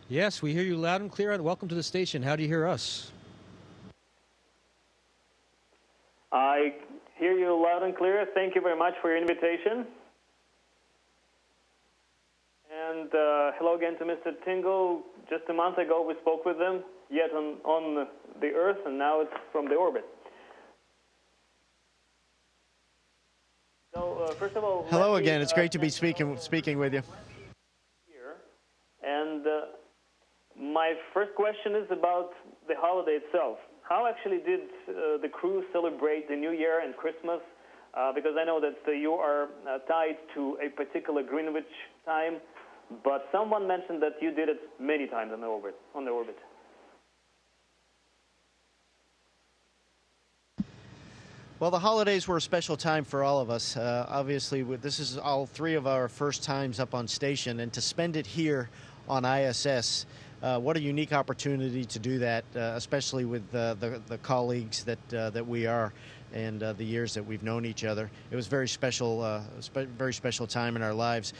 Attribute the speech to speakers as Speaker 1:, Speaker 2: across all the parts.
Speaker 1: Yes, we hear you loud and clear. Welcome to the station. How do you hear us?
Speaker 2: I hear you loud and clear. Thank you very much for your invitation. And hello again to Mr. Tingle. Just a month ago we spoke with him, yet on the Earth, and now it's from the orbit. So first of all,
Speaker 3: hello again. It's great to be speaking with you.
Speaker 2: Here. And my first question is about the holiday itself. How actually did the crew celebrate the New Year and Christmas? Because I know that you are tied to a particular Greenwich time, but someone mentioned that you did it many times on the orbit.
Speaker 3: Well, the holidays were a special time for all of us. Obviously, this is all three of our first times up on station, and to spend it here on ISS, what a unique opportunity to do that, especially with the colleagues that we are, and the years that we've known each other. It was very special, very special time in our lives.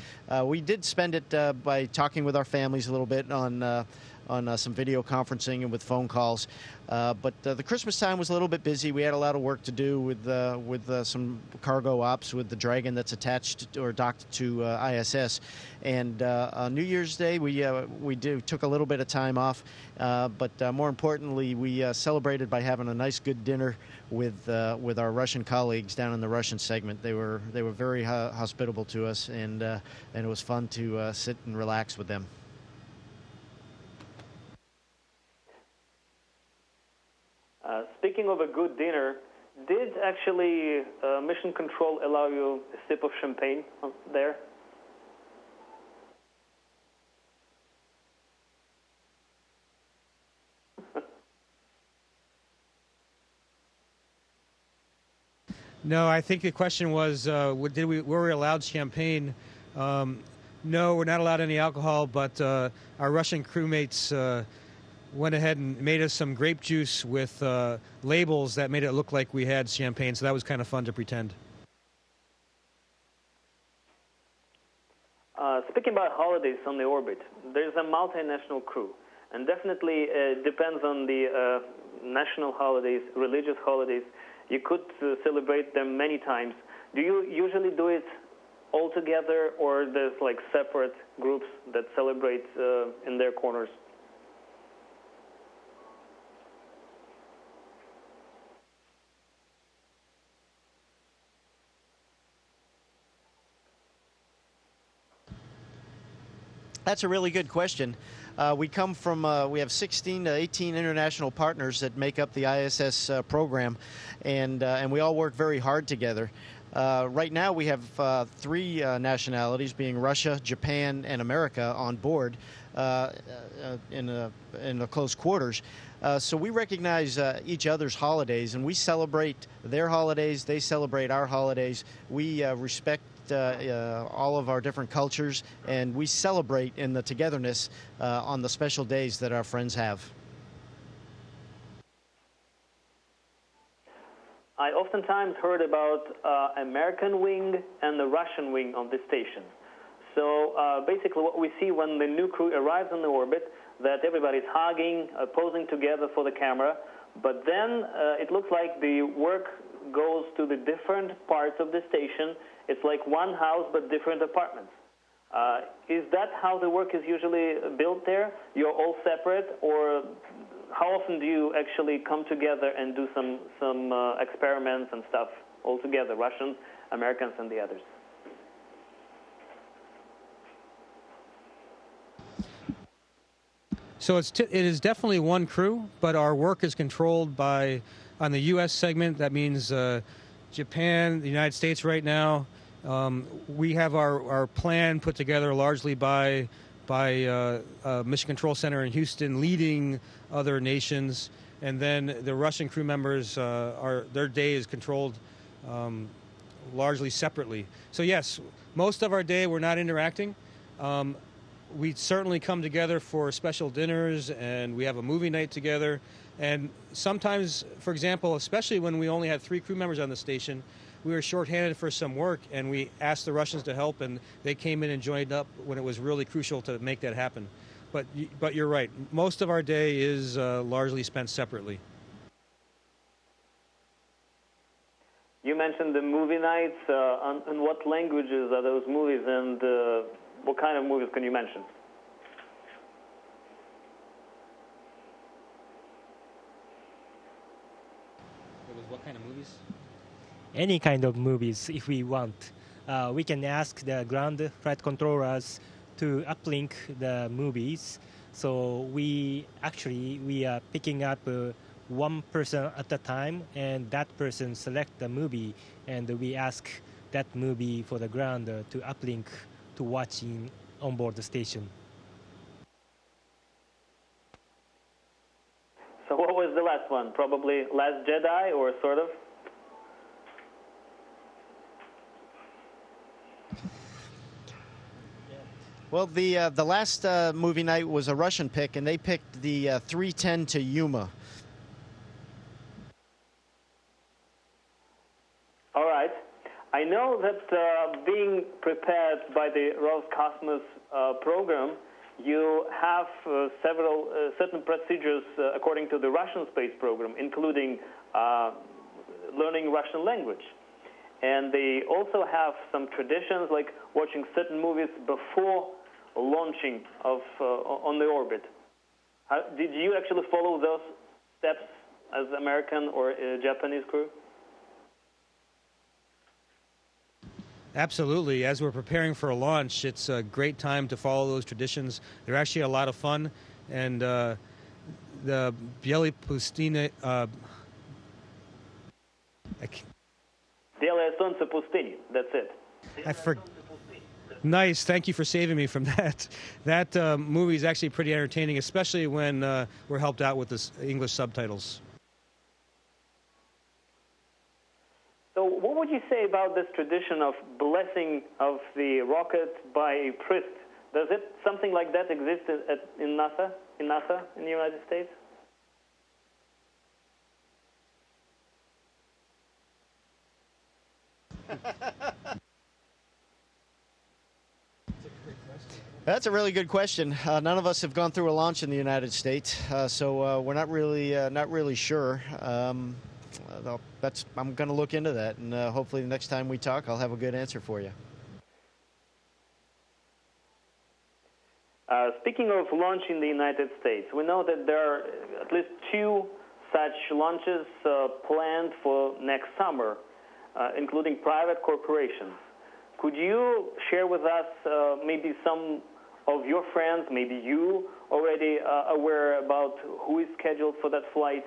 Speaker 3: We did spend it by talking with our families a little bit on some video conferencing and with phone calls. But the Christmas time was a little bit busy. We had a lot of work to do with some cargo ops with the Dragon that's attached or docked to ISS. And on New Year's Day, we took a little bit of time off. But more importantly, we celebrated by having a nice, good dinner with our Russian colleagues down in the Russian segment. They were very hospitable to us, and it was fun to sit and relax with them.
Speaker 2: Speaking of a good dinner, did actually Mission Control allow you a sip of champagne there?
Speaker 1: No, I think the question was, were we allowed champagne? No, we're not allowed any alcohol, but our Russian crewmates went ahead and made us some grape juice with labels that made it look like we had champagne, so that was kind of fun to pretend.
Speaker 2: Speaking about holidays on the orbit, there's a multinational crew, and definitely it depends on the national holidays, religious holidays. You could celebrate them many times. Do you usually do it all together, or there's like separate groups that celebrate in their corners?
Speaker 3: That's a really good question. We come from, we have 16 to 18 international partners that make up the ISS program, and we all work very hard together. Right now we have three nationalities, being Russia, Japan, and America on board in the close quarters. So we recognize each other's holidays, and we celebrate their holidays, they celebrate our holidays. We respect all of our different cultures, and we celebrate in the togetherness on the special days that our friends have.
Speaker 2: I oftentimes heard about American wing and the Russian wing of the station. So basically what we see when the new crew arrives on the orbit, that everybody's hugging, posing together for the camera, but then it looks like the work goes to the different parts of the station. It's like one house but different apartments. Is that how the work is usually built there? You're all separate, or how often do you actually come together and do some experiments and stuff all together, Russians, Americans, and the others?
Speaker 1: So it is definitely one crew, but our work is controlled by, on the U.S. segment, that means Japan, the United States right now. We have our plan put together largely by Mission Control Center in Houston, leading other nations, and then the Russian crew members, their day is controlled largely separately. So yes, most of our day we're not interacting. We certainly come together for special dinners, and we have a movie night together. And sometimes, for example, especially when we only had 3 crew members on the station, we were shorthanded for some work, and we asked the Russians to help, and they came in and joined up when it was really crucial to make that happen. but you're right. Most of our day is largely spent separately.
Speaker 2: You mentioned the movie nights. In what languages are those movies, and what kind of movies can you mention?
Speaker 1: What kind of movies?
Speaker 4: Any kind of movies if we want. We can ask the ground flight controllers to uplink the movies. So we are picking up one person at a time, and that person select the movie, and we ask that movie for the ground to uplink to watching on board the station.
Speaker 2: So what was the last one? Probably Last Jedi, or sort of?
Speaker 3: Well, the last movie night was a Russian pick, and they picked the 310 to Yuma.
Speaker 2: All right. I know that being prepared by the Roscosmos program, you have several certain procedures according to the Russian space program, including learning Russian language. And they also have some traditions like watching certain movies before launching on the orbit. Did you actually follow those steps as American or Japanese crew?
Speaker 1: Absolutely. As we're preparing for a launch, it's a great time to follow those traditions. They're actually a lot of fun. And the Bielej Pustine...
Speaker 2: Белое солнце пустыни. That's it.
Speaker 1: Nice. Thank you for saving me from that. That movie is actually pretty entertaining, especially when we're helped out with the English subtitles.
Speaker 2: So what would you say about this tradition of blessing of the rocket by a priest? Does something like that exist in NASA in the United States?
Speaker 3: That's a really good question. None of us have gone through a launch in the United States, so we're not really sure. I'm going to look into that, and hopefully the next time we talk, I'll have a good answer for you.
Speaker 2: Speaking of launch in the United States, we know that there are at least 2 such launches planned for next summer, including private corporations. Could you share with us maybe some of your friends, maybe you already aware about who is scheduled for that flight?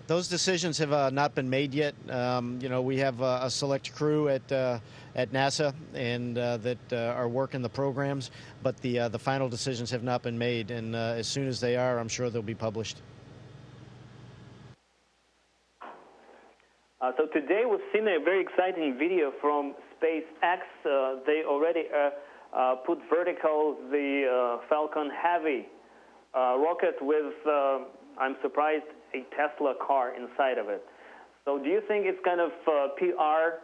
Speaker 3: Those decisions have not been made yet. We have a select crew at NASA and that are working the programs, but the final decisions have not been made. And as soon as they are, I'm sure they'll be published.
Speaker 2: So today we've seen a very exciting video from SpaceX. They already put vertical the Falcon Heavy rocket with, I'm surprised, a Tesla car inside of it. So do you think it's kind of a PR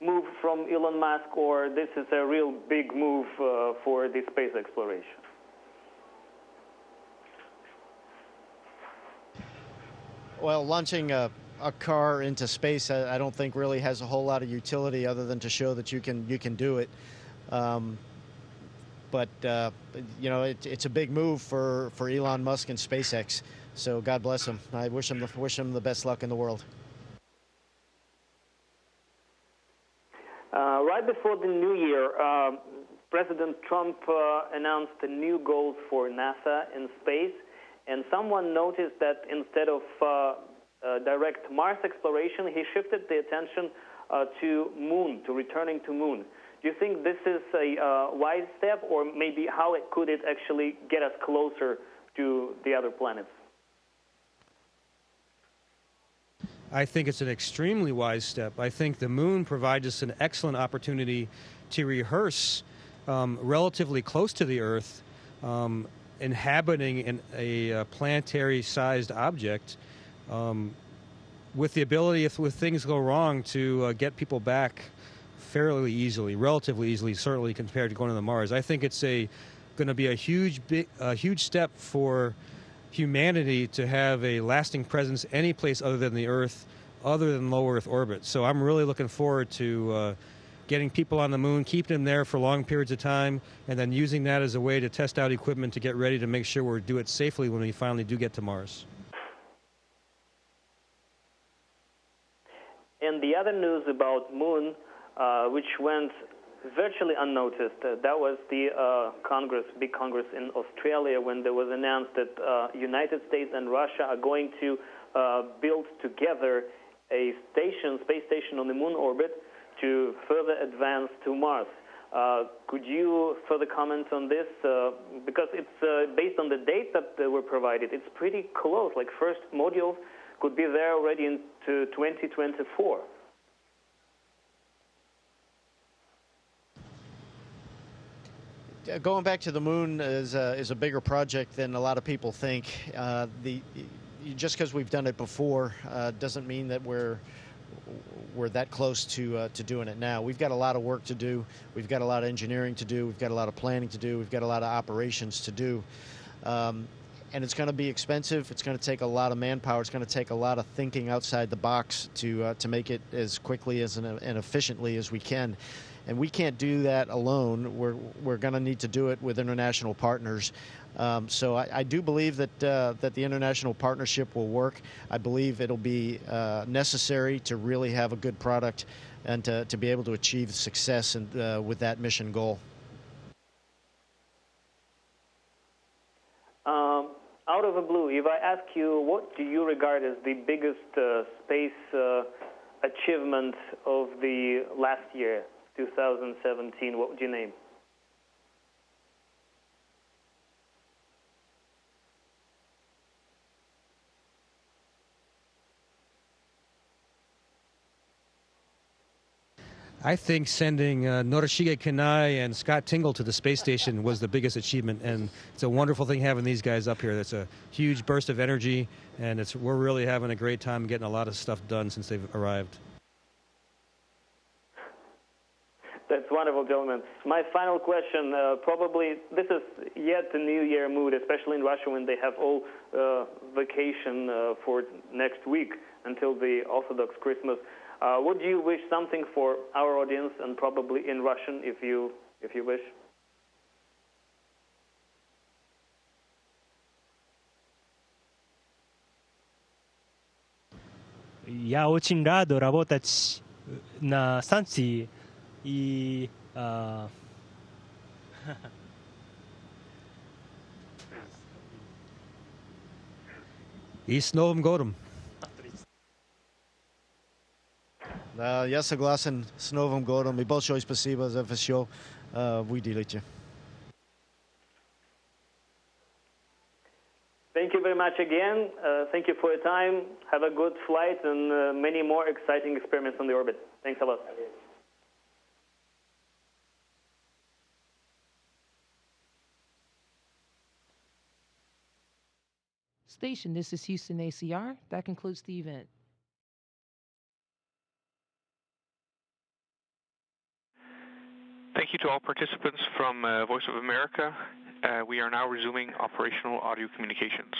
Speaker 2: move from Elon Musk, or this is a real big move for the space exploration?
Speaker 3: Well, launching a car into space, I don't think really has a whole lot of utility other than to show that you can do it. But it's a big move for Elon Musk and SpaceX. So God bless him. I wish him the best luck in the world.
Speaker 2: Right before the new year, President Trump announced the new goals for NASA in space, and someone noticed that instead of direct Mars exploration, he shifted the attention to returning to Moon. Do you think this is a wise step, or maybe how could it actually get us closer to the other planets?
Speaker 1: I think it's an extremely wise step. I think the Moon provides us an excellent opportunity to rehearse relatively close to the Earth, inhabiting a planetary-sized object, with the ability, if things go wrong, to get people back fairly easily, relatively easily, certainly compared to going to Mars. I think it's going to be a huge step for humanity to have a lasting presence any place other than the Earth, other than low Earth orbit. So I'm really looking forward to getting people on the moon, keeping them there for long periods of time, and then using that as a way to test out equipment to get ready to make sure we do it safely when we finally do get to Mars.
Speaker 2: And the other news about Moon, which went virtually unnoticed, that was the big Congress in Australia when there was announced that United States and Russia are going to build together a space station on the Moon orbit to further advance to Mars. Could you further comment on this? Because it's based on the date that were provided, it's pretty close. Like first modules could be there already into 2024.
Speaker 3: Going back to the moon is a bigger project than a lot of people think. Just because we've done it before doesn't mean that we're that close to doing it now. We've got a lot of work to do. We've got a lot of engineering to do. We've got a lot of planning to do. We've got a lot of operations to do. And it's going to be expensive. It's going to take a lot of manpower. It's going to take a lot of thinking outside the box to make it as quickly and efficiently as we can. And we can't do that alone. We're going to need to do it with international partners. So I do believe that the international partnership will work. I believe it'll be necessary to really have a good product and to be able to achieve success with that mission goal.
Speaker 2: Out of the blue, if I ask you, what do you regard as the biggest space achievement of the last year, 2017, what would you name?
Speaker 1: I think sending Norishige Kanai and Scott Tingle to the space station was the biggest achievement, and it's a wonderful thing having these guys up here. That's a huge burst of energy, and we're really having a great time getting a lot of stuff done since they've arrived.
Speaker 2: That's wonderful, gentlemen. My final question, probably this is yet the New Year mood, especially in Russia when they have all vacation for next week until the Orthodox Christmas. Would you wish something for our audience, and probably in Russian, if you wish?
Speaker 4: Я очень рад работать на станции и
Speaker 1: И с Новым годом!
Speaker 3: Я согласен с Новым годом и большое спасибо за все вы делаете.
Speaker 2: Thank you very much again. Thank you for your time. Have a good flight and many more exciting experiments on the orbit. Thanks a lot.
Speaker 5: Station, this is Houston ACR. That concludes the event.
Speaker 6: Thank you to all participants from Voice of America. We are now resuming operational audio communications.